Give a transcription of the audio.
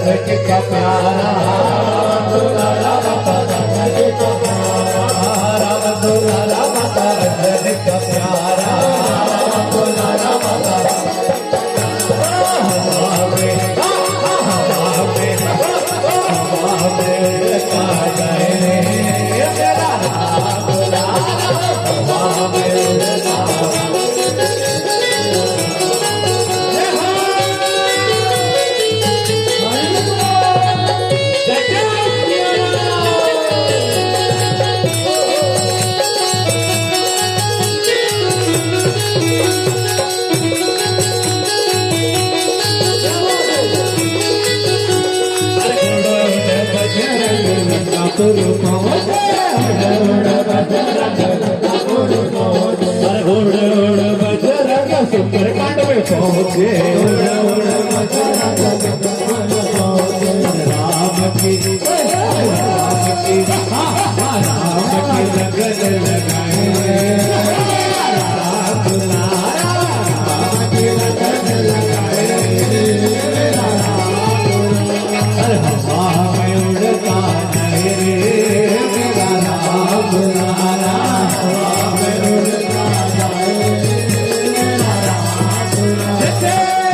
दशरथ का प्यारा दुलारा माता दशरथ का प्यारा राम दुलारा माता दशरथ का प्यारा दुलारा माता सुंदरकांड में पहुंचे राम की जंगल